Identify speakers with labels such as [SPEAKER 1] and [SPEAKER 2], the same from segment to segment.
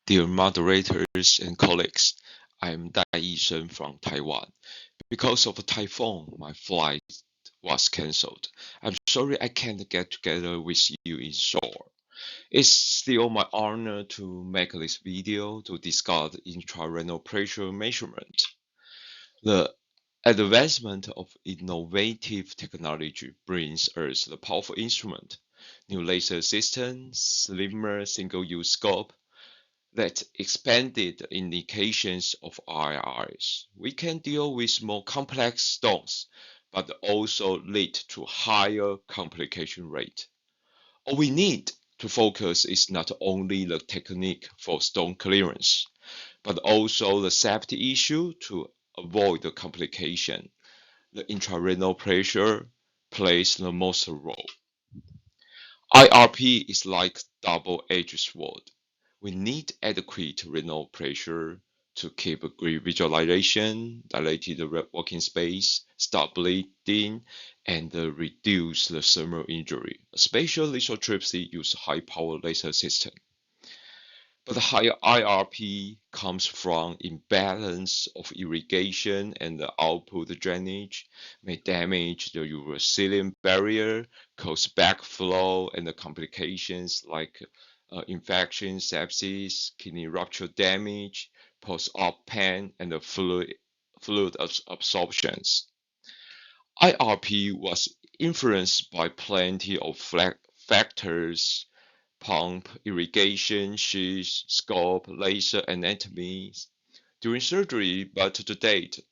[SPEAKER 1] Dear moderators and colleagues, I'm Dai Yishen from Taiwan. Because of a typhoon, my flight was cancelled. I'm sorry I can't get together with you in Seoul. It's still my honor to make this video to discuss intrarenal pressure measurement. The advancement of innovative technology brings us the powerful instrument, new laser systems, slimmer single-use scope, that expanded indications of IRs. We can deal with more complex stones, but also lead to higher complication rate. All we need to focus is not only the technique for stone clearance, but also the safety issue to avoid the complication. The intrarenal pressure plays the most role. IRP is like double-edged sword. We need adequate renal pressure to keep great visualization, dilated working space, stop bleeding, and reduce the thermal injury. Especially lithotripsy use high-power laser system. But the higher IRP comes from imbalance of irrigation and the output drainage, may damage the ureteroscope barrier, cause backflow and the complications like infection, sepsis, kidney rupture damage, post-op pain, and the fluid absorptions. IRP was influenced by plenty of factors: pump, irrigation, sheath, scope, laser anatomy during surgery, but to date,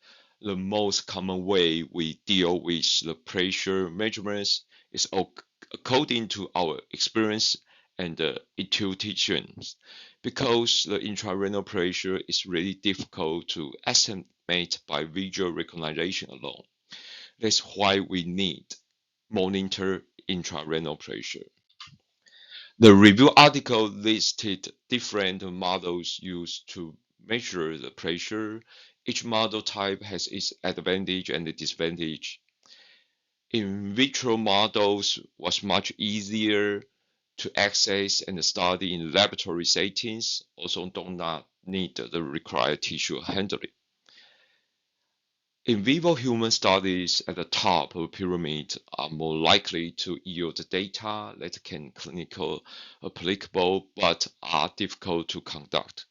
[SPEAKER 1] the most common way we deal with the pressure measurements is according to our experience and intuitions, because the intrarenal pressure is really difficult to estimate by visual recognition alone. That's why we need monitor intrarenal pressure. The review article listed different models used to measure the pressure. Each model type has its advantage and disadvantage. In vitro models was much easier to access and study in laboratory settings, also do not need the required tissue handling. In vivo human studies at the top of the pyramid are more likely to yield data that can clinical applicable but are difficult to conduct.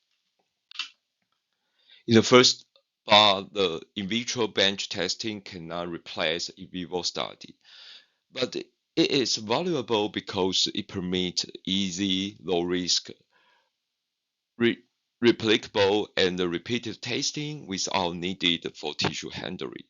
[SPEAKER 1] In the first part, the in vitro bench testing cannot replace in vivo study, but it is valuable because it permits easy, low-risk, replicable, and repeated testing without needed for tissue handling.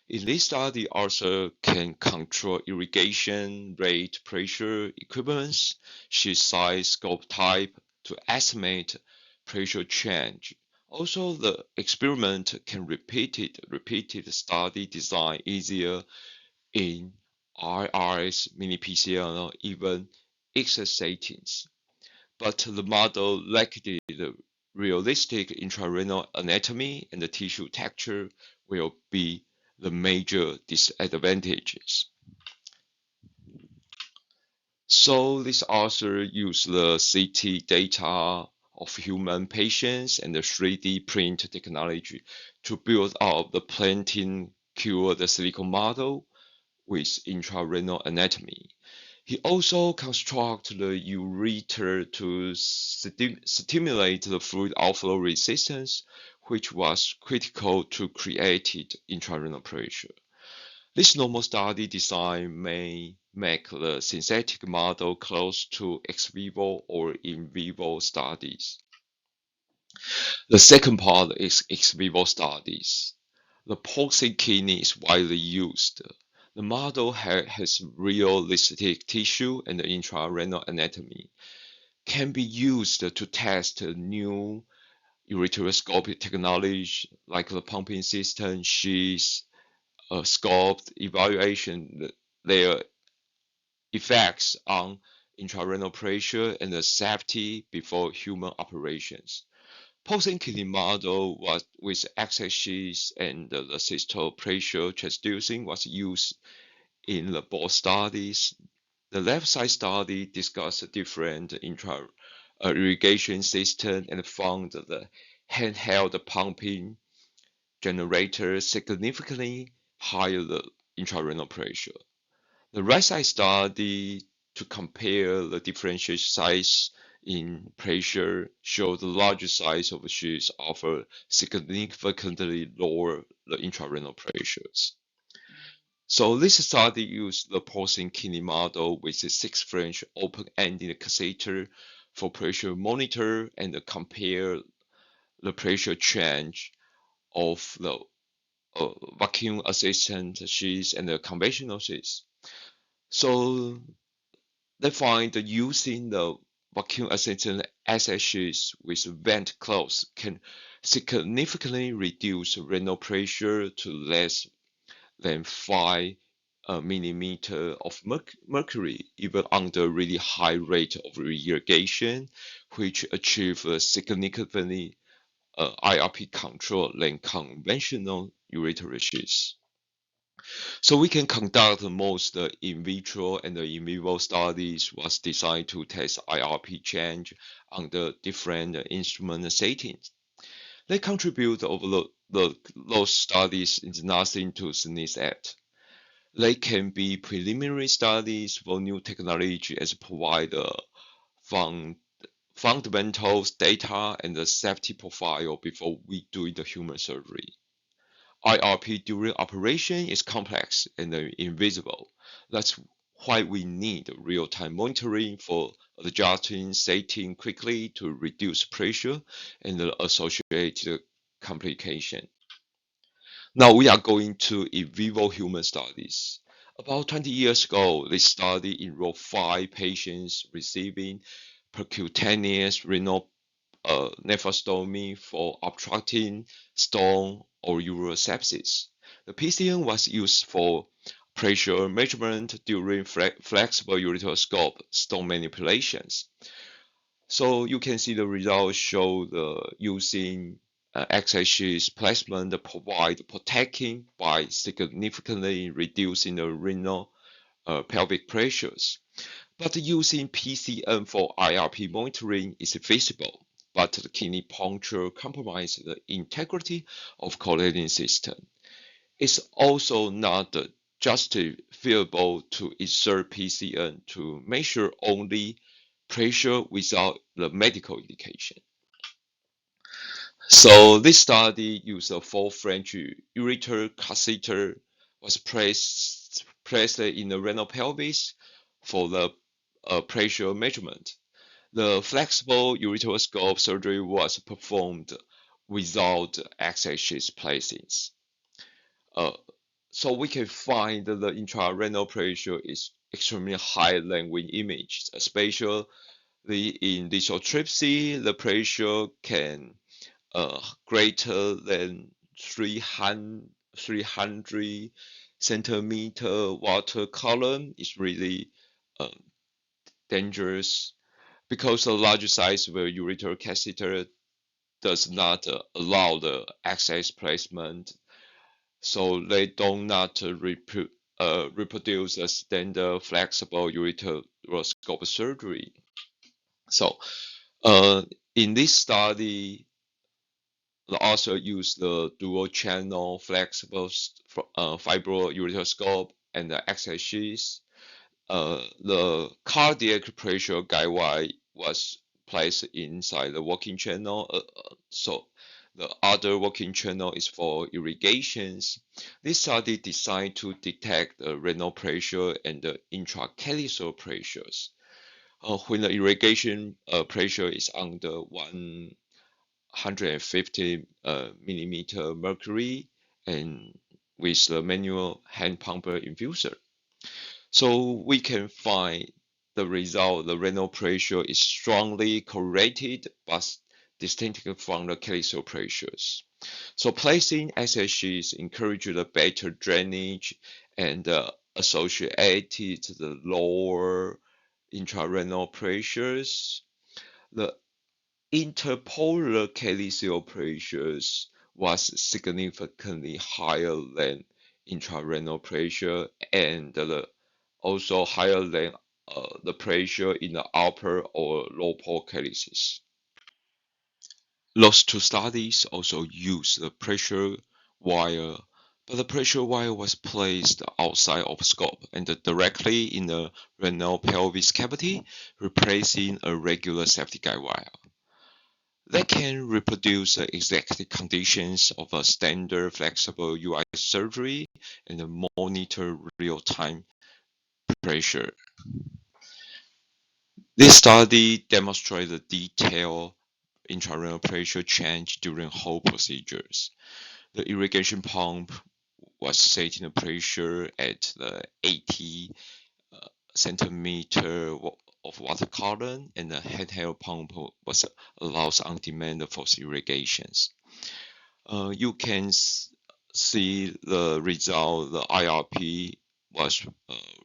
[SPEAKER 1] In this study, also can control irrigation rate, pressure, equivalence, sheath size, scope type to estimate pressure change. Also, the experiment can repeated study design easier in IRS, mini PCL, or even excess settings. But the model lacked the realistic intrarenal anatomy, and the tissue texture will be the major disadvantages. So this author used the CT data of human patients and the 3D print technology to build out the planting cured silicone model with intrarenal anatomy. He also constructed the ureter to stimulate the fluid outflow resistance, which was critical to create intrarenal pressure. This normal study design may make the synthetic model close to ex vivo or in vivo studies. The second part is ex vivo studies. The pulsing kidney is widely used. The model has realistic tissue and intrarenal anatomy, can be used to test new ureteroscopic technology like the pumping system, sheath, scope evaluation, their effects on intrarenal pressure and the safety before human operations. Pulsing kidney model was with access sheath and the systole pressure transducing was used in the both studies. The left side study discussed different irrigation system and found the handheld pumping generator significantly higher the intrarenal pressure. The right side study to compare the differential size in pressure showed the larger size of sheets offer significantly lower the intrarenal pressures. So this study used the porcine kidney model with a 6 French open-ended catheter for pressure monitor and compare the pressure change of the vacuum assistant sheets and the conventional sheets. So they find that using the vacuum assistant SS sheets with vent closed can significantly reduce renal pressure to less than 5 millimeter of mercury, even under really high rate of irrigation, which achieve a significantly IRP control than conventional ureteroscope sheets. So we can conduct most in vitro and in vivo studies was designed to test IRP change under different instrument settings. They contribute over those studies is nothing to sneeze at. They can be preliminary studies for new technology as provide fundamental data and the safety profile before we do the human surgery. IRP during operation is complex and invisible. That's why we need real-time monitoring for adjusting setting quickly to reduce pressure and the associated complication. Now we are going to in vivo human studies. About 20 years ago, this study enrolled 5 patients receiving percutaneous renal nephrostomy for obstructing stone or urosepsis. The PCN was used for pressure measurement during flexible ureteroscope stone manipulations. So you can see the results show the using x-axis placement provide protecting by significantly reducing the renal pelvic pressures. But using PCN for IRP monitoring is feasible, but the kidney puncture compromises the integrity of collagen system. It's also not justifiable to insert PCN to measure only pressure without the medical indication. So this study used a 4 French ureter catheter was placed in the renal pelvis for the pressure measurement. The flexible ureteroscope surgery was performed without x-axis placings. So we can find that the intrarenal pressure is extremely high than with image, especially in lithotripsy, the pressure can greater than 300 centimeter water column is really dangerous because the larger size of a ureter catheter does not allow the access placement, so they do not reproduce a standard flexible ureteroscope surgery. So in this study, the author used the dual-channel flexible fibro ureteroscope and the x-axis. The cardiac pressure guide wire was placed inside the working channel. So the other working channel is for irrigations. This study designed to detect the renal pressure and the intracalyceal pressures. When the irrigation pressure is under 150 millimeter mercury and with the manual hand pumper infuser. So we can find the result, the renal pressure is strongly correlated but distinct from the calyceal pressures. So placing SHEs encourages the better drainage and associated the lower intrarenal pressures. The interpolar calyceal pressures was significantly higher than intrarenal pressure and also higher than the pressure in the upper or lower calyces. Those two studies also used the pressure wire, but the pressure wire was placed outside of scope and directly in the renal pelvis cavity, replacing a regular safety guide wire. They can reproduce the exact conditions of a standard flexible UI surgery and monitor real-time pressure. This study demonstrated the detailed intrarenal pressure change during whole procedures. The irrigation pump was setting the pressure at the 80 centimeter of water column, and the handheld pump was allows on-demand force irrigations. You can see the result. The IRP was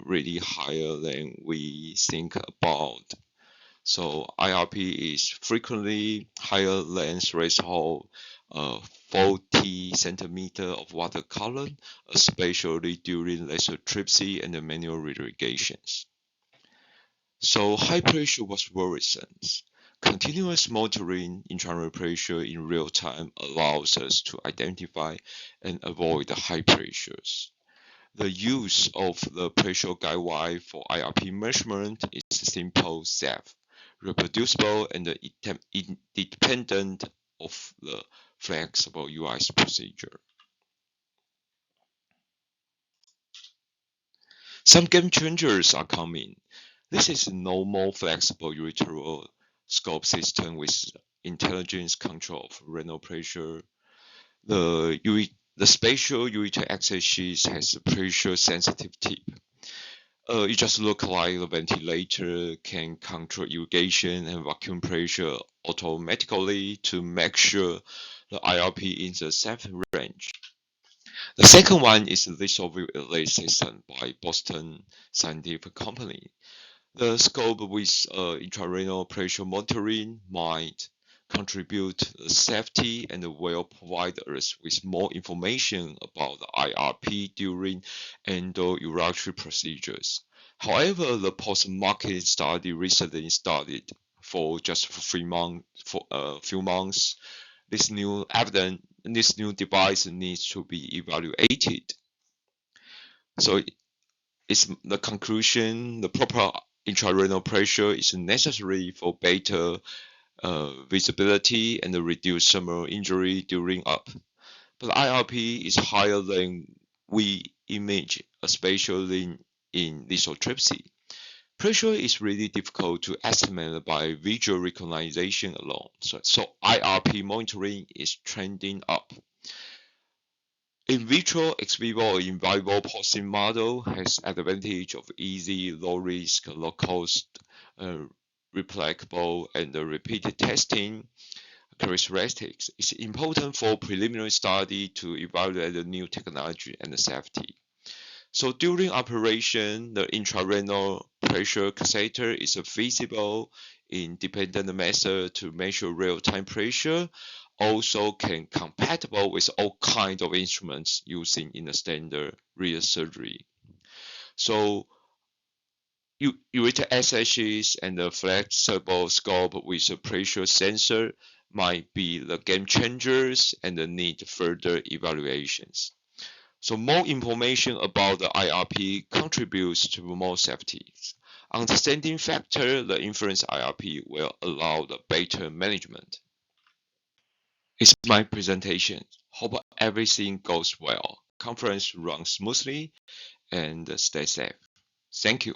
[SPEAKER 1] really higher than we think about. So IRP is frequently higher than threshold 40 centimeter of water column, especially during lithotripsy and manual irrigations. So high pressure was worrisome. Continuous monitoring intrarenal pressure in real time allows us to identify and avoid the high pressures. The use of the pressure guide wire for IRP measurement is simple, safe, reproducible, and independent of the flexible UI procedure. Some game changers are coming. This is a normal flexible ureteroscope system with intelligence control of renal pressure. The spatial ureter access sheath has a pressure sensitive tip. It just looks like the ventilator can control irrigation and vacuum pressure automatically to make sure the IRP in the safe range. The second one is the Vivo system by Boston Scientific Company. The scope with intrarenal pressure monitoring might contribute to safety and will provide us with more information about the IRP during endourology procedures. However, the post-market study recently started for just a few months. This new device needs to be evaluated. So it's the conclusion, the proper intrarenal pressure is necessary for better visibility and reduce thermal injury during up. But IRP is higher than we imagine, especially in lithotripsy. Pressure is really difficult to estimate by visual recognition alone. So IRP monitoring is trending up. In vitro, ex vivo, or in vivo posting model has advantage of easy, low risk, low cost, replicable, and repeated testing characteristics. It's important for preliminary study to evaluate the new technology and the safety. So during operation, the intrarenal pressure catheter is a feasible independent method to measure real-time pressure. Also can compatible with all kinds of instruments using in the standard real surgery. So ureter SHs and the flexible scope with a pressure sensor might be the game changers and need further evaluations. So more information about the IRP contributes to more safety. Understanding factor the influence IRP will allow the better management. It's my presentation. Hope everything goes well. Conference runs smoothly and stay safe. Thank you.